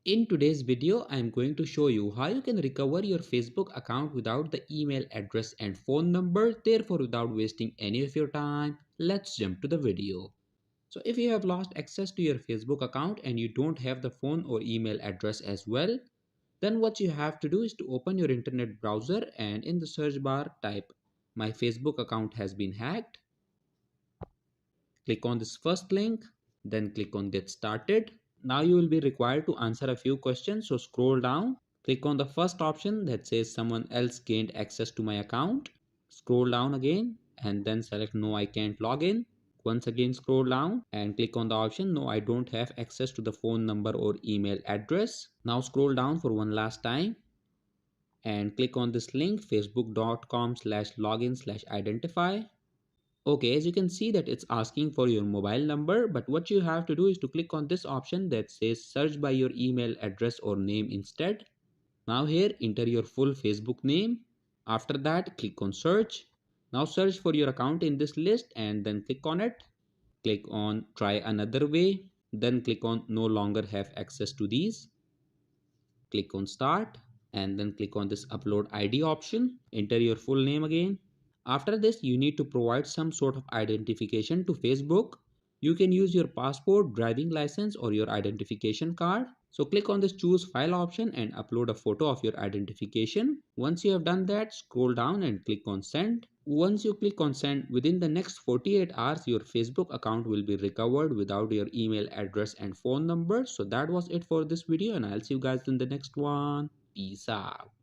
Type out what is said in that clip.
In today's video, I am going to show you how you can recover your Facebook account without the email address and phone number. Therefore, without wasting any of your time, let's jump to the video. So if you have lost access to your Facebook account and you don't have the phone or email address as well, then what you have to do is to open your internet browser and in the search bar type my Facebook account has been hacked. Click on this first link, then click on get started. Now you will be required to answer a few questions, so scroll down, click on the first option that says someone else gained access to my account. Scroll down again and then select no, I can't log in. Once again scroll down and click on the option no, I don't have access to the phone number or email address. Now scroll down for one last time and click on this link facebook.com/login/identify. Okay, as you can see that it's asking for your mobile number, but what you have to do is to click on this option that says search by your email address or name instead. Now here enter your full Facebook name. After that click on search. Now search for your account in this list and then click on it. Click on try another way. Then click on no longer have access to these. Click on start and then click on this upload ID option. Enter your full name again. After this, you need to provide some sort of identification to Facebook. You can use your passport, driving license, or your identification card. So click on this choose file option and upload a photo of your identification. Once you have done that, scroll down and click on send. Once you click on send, within the next 48 hours, your Facebook account will be recovered without your email address and phone number. So that was it for this video and I'll see you guys in the next one. Peace out.